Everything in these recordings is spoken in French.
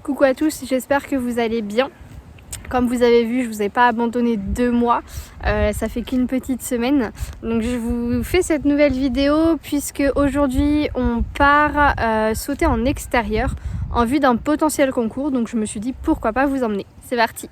Coucou à tous, j'espère que vous allez bien. Comme vous avez vu, je vous ai pas abandonné 2 mois, ça fait qu'une petite semaine. Donc je vous fais cette nouvelle vidéo puisque aujourd'hui on part sauter en extérieur en vue d'un potentiel concours. Donc je me suis dit pourquoi pas vous emmener. C'est parti!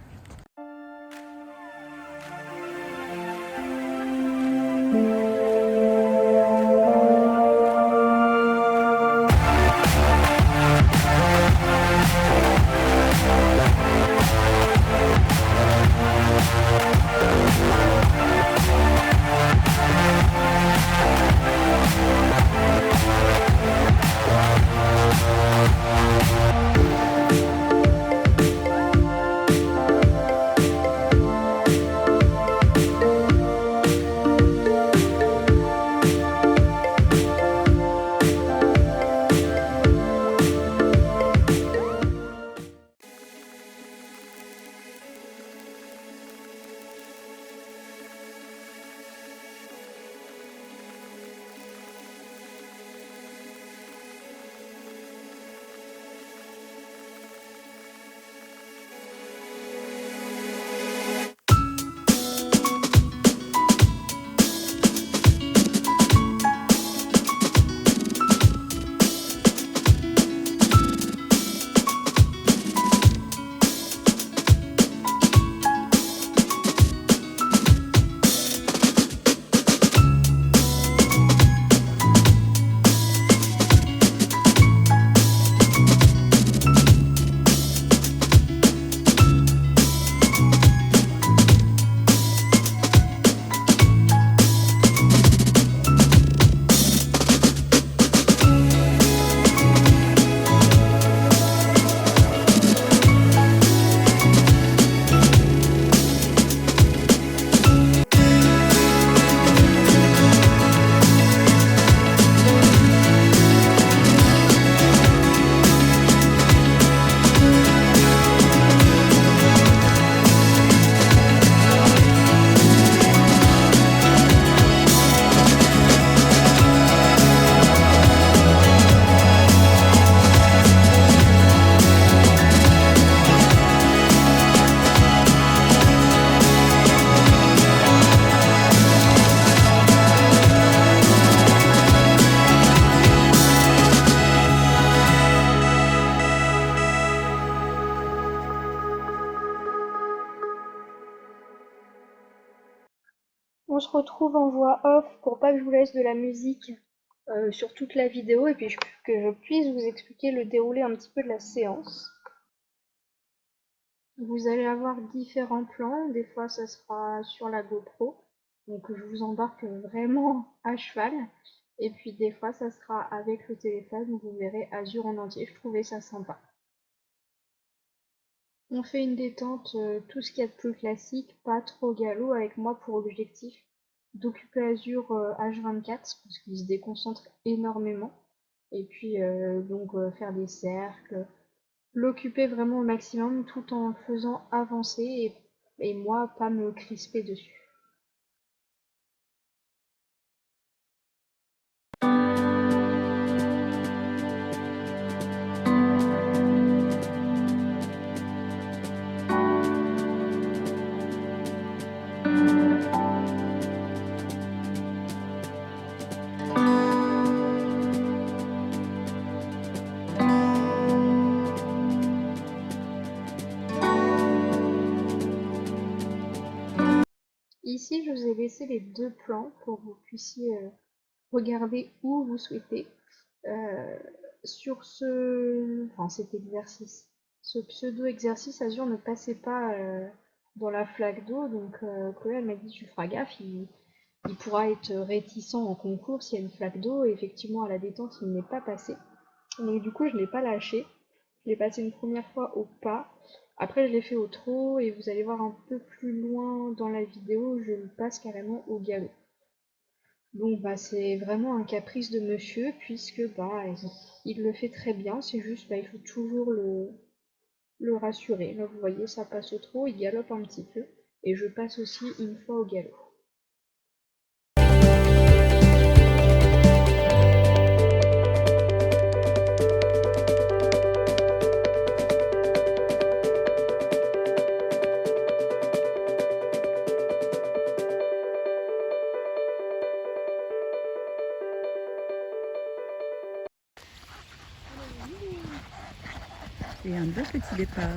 On se retrouve en voix off pour pas que je vous laisse de la musique sur toute la vidéo et puis que je puisse vous expliquer le déroulé un petit peu de la séance. Vous allez avoir différents plans, des fois ça sera sur la GoPro, donc je vous embarque vraiment à cheval, et puis des fois ça sera avec le téléphone où vous verrez Azur en entier, je trouvais ça sympa. On fait une détente, tout ce qu'il y a de plus classique, pas trop galop, avec moi pour objectif d'occuper Azur H24 parce qu'il se déconcentre énormément. Et puis donc faire des cercles, l'occuper vraiment au maximum tout en le faisant avancer et moi pas me crisper dessus. Ici, je vous ai laissé les 2 plans pour que vous puissiez regarder où vous souhaitez. Sur cet exercice, ce pseudo-exercice, Azur ne passait pas dans la flaque d'eau, donc Chloé elle m'a dit tu feras gaffe, il pourra être réticent en concours s'il y a une flaque d'eau, et effectivement à la détente il n'est pas passé. Donc du coup je ne l'ai pas lâché, je l'ai passé une première fois au pas, après je l'ai fait au trot, et vous allez voir un peu plus loin dans la vidéo, je le passe carrément au galop. Donc c'est vraiment un caprice de monsieur puisque il le fait très bien, c'est juste il faut toujours le rassurer. Là vous voyez ça passe au trot, il galope un petit peu et je passe aussi une fois au galop. Et un beau petit départ.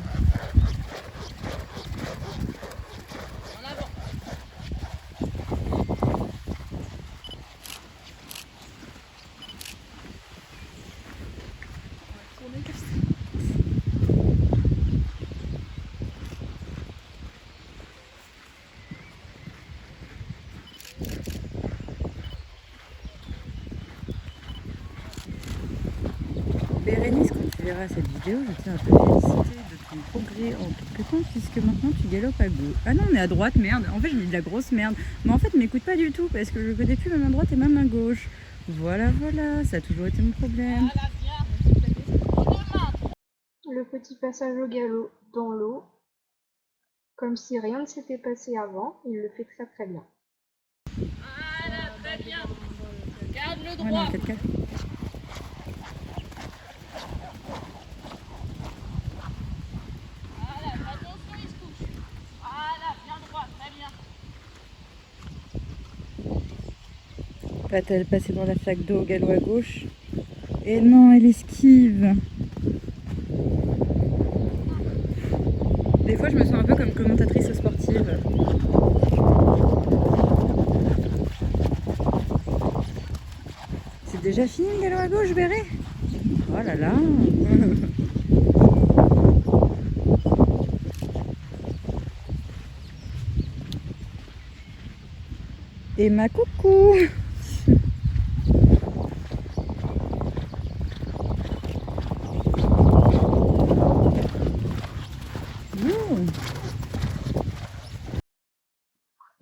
Bérénice, quand tu verras cette vidéo, je tiens à te féliciter de ton progrès en compétence puisque maintenant tu galopes à gauche. Ah non, on est à droite, merde. En fait, je dis de la grosse merde. Mais en fait, m'écoute pas du tout parce que je connais plus ma main droite et ma main gauche. Voilà, voilà, ça a toujours été mon problème. Le petit passage au galop dans l'eau, comme si rien ne s'était passé avant, il le fait très très bien. Voilà, très bien. Garde le droit. Ouais, non, 4-4. Voilà, attention, il se couche. Voilà, bien droit, très bien. Va-t-elle passer dans la flaque d'eau au galop à gauche? Et non, elle esquive. Des fois, je me sens un peu comme commentatrice sportive. C'est déjà fini le galop à gauche, Béré? Oh là là. Et ma coucou.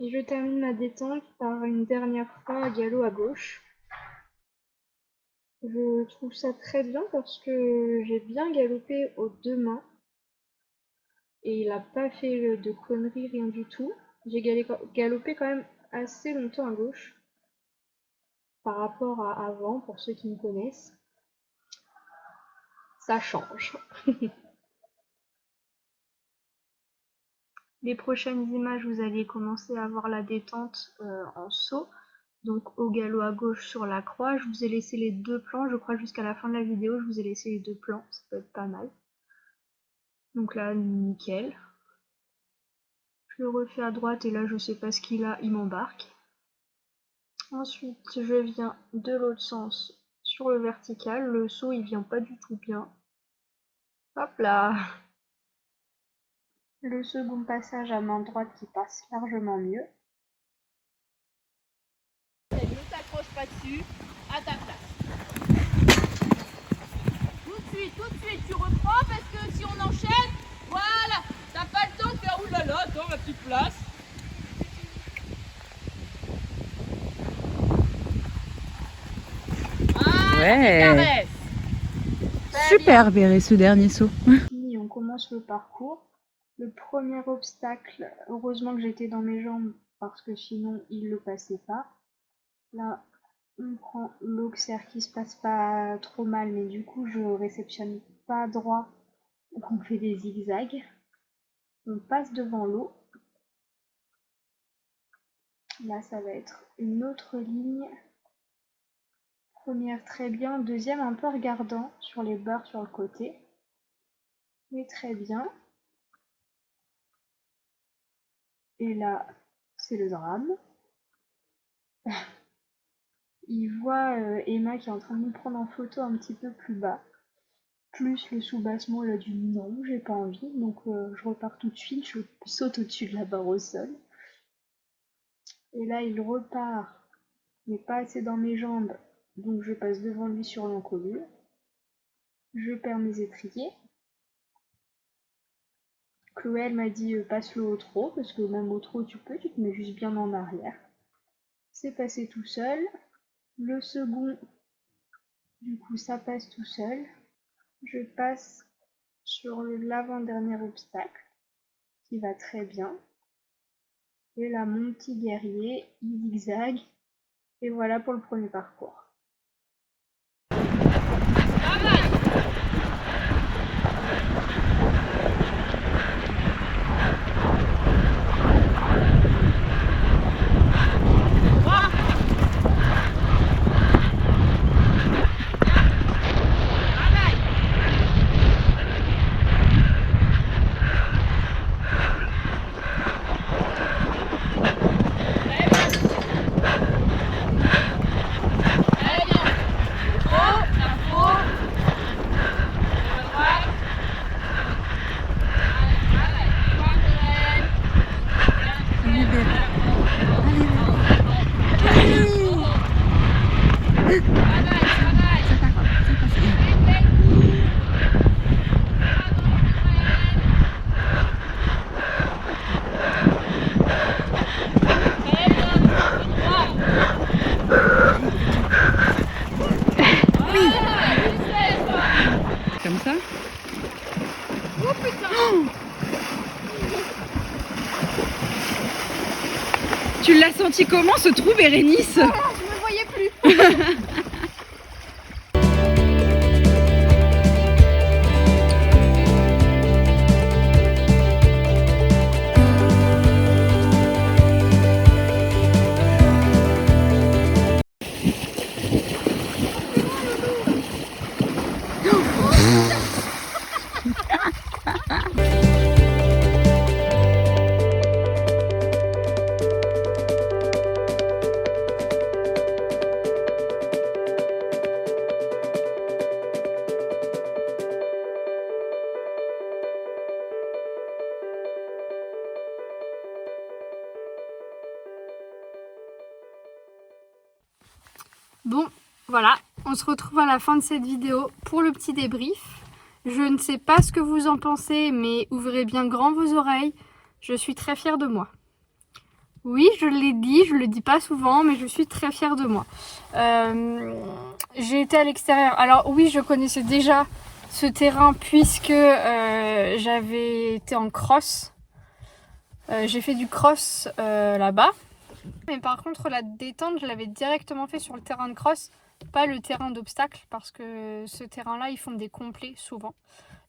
Et je termine ma détente par une dernière fois à galop à gauche. Je trouve ça très bien parce que j'ai bien galopé aux deux mains. Et il a pas fait de conneries, rien du tout. J'ai galopé quand même assez longtemps à gauche par rapport à avant, pour ceux qui me connaissent. Ça change. Les prochaines images, vous allez commencer à voir la détente en saut. Donc au galop à gauche sur la croix, je vous ai laissé les deux plans, je crois jusqu'à la fin de la vidéo, je vous ai laissé les deux plans, ça peut être pas mal. Donc là, nickel. Je le refais à droite et là je sais pas ce qu'il a, il m'embarque. Ensuite, je viens de l'autre sens sur le vertical, le saut il vient pas du tout bien. Hop là! Le second passage à main droite qui passe largement mieux. Ne t'accroche pas dessus, à ta place. Tout de suite, tu reprends parce que si on enchaîne, voilà, t'as pas le temps de faire oulala, attends ma petite place. Ouais. Super, Béré, ce dernier saut. Puis on commence le parcours. Le premier obstacle, heureusement que j'étais dans mes jambes parce que sinon il le passait pas. Là, on prend l'auxerre qui se passe pas trop mal, mais du coup je réceptionne pas droit, donc on fait des zigzags. On passe devant l'eau. Là, ça va être une autre ligne. Première très bien, deuxième un peu regardant sur les bords sur le côté. Mais très bien. Et là, c'est le drame. Il voit Emma qui est en train de nous prendre en photo un petit peu plus bas. Plus le sous-bassement, il a dit non, j'ai pas envie. Donc je repars tout de suite, je saute au-dessus de la barre au sol. Et là, il repart, mais pas assez dans mes jambes. Donc je passe devant lui sur l'encolure. Je perds mes étriers. Chloé, elle m'a dit passe-le au trot, parce que même au trot tu peux, tu te mets juste bien en arrière. C'est passé tout seul. Le second, du coup, ça passe tout seul. Je passe sur l'avant-dernier obstacle, qui va très bien. Et là, mon petit guerrier, il zigzague. Et voilà pour le premier parcours. Tu l'as senti comment ce trou, Bérénice? Je me voyais plus. Bon, voilà, on se retrouve à la fin de cette vidéo pour le petit débrief. Je ne sais pas ce que vous en pensez, mais ouvrez bien grand vos oreilles. Je suis très fière de moi. Oui, je l'ai dit, je le dis pas souvent, mais je suis très fière de moi. J'ai été à l'extérieur. Alors oui, je connaissais déjà ce terrain puisque j'avais été en cross. J'ai fait du cross là-bas. Mais par contre, la détente, je l'avais directement fait sur le terrain de cross, pas le terrain d'obstacle, parce que ce terrain-là, ils font des complets souvent.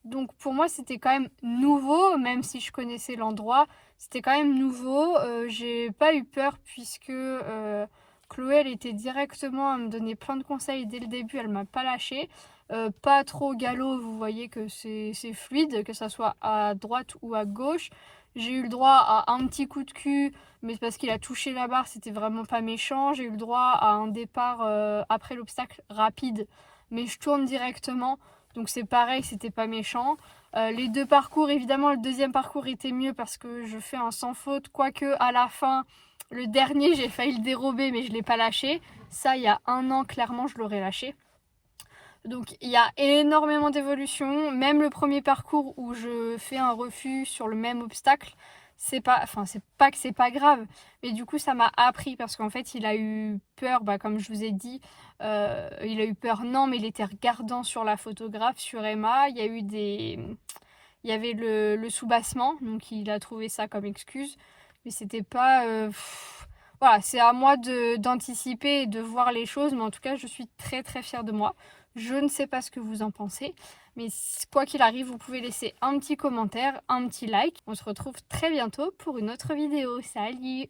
Donc pour moi, c'était quand même nouveau, même si je connaissais l'endroit, c'était quand même nouveau. J'ai pas eu peur puisque Chloé, elle était directement à me donner plein de conseils dès le début, elle m'a pas lâché. Pas trop galop, vous voyez que c'est fluide, que ça soit à droite ou à gauche. J'ai eu le droit à un petit coup de cul, mais parce qu'il a touché la barre, c'était vraiment pas méchant. J'ai eu le droit à un départ après l'obstacle rapide, mais je tourne directement. Donc c'est pareil, c'était pas méchant. Les deux parcours, évidemment, le deuxième parcours était mieux parce que je fais un sans faute. Quoique à la fin, le dernier, j'ai failli le dérober, mais je l'ai pas lâché. Ça, il y a 1 an, clairement, je l'aurais lâché. Donc il y a énormément d'évolution. Même le premier parcours où je fais un refus sur le même obstacle, c'est pas que c'est pas grave, mais du coup ça m'a appris parce qu'en fait il a eu peur, comme je vous ai dit, il a eu peur, non, mais il était regardant sur la photographe, sur Emma. Il y avait le soubassement, donc il a trouvé ça comme excuse, mais c'était pas voilà, c'est à moi d'anticiper et de voir les choses, mais en tout cas je suis très très fière de moi. Je ne sais pas ce que vous en pensez, mais quoi qu'il arrive, vous pouvez laisser un petit commentaire, un petit like. On se retrouve très bientôt pour une autre vidéo. Salut!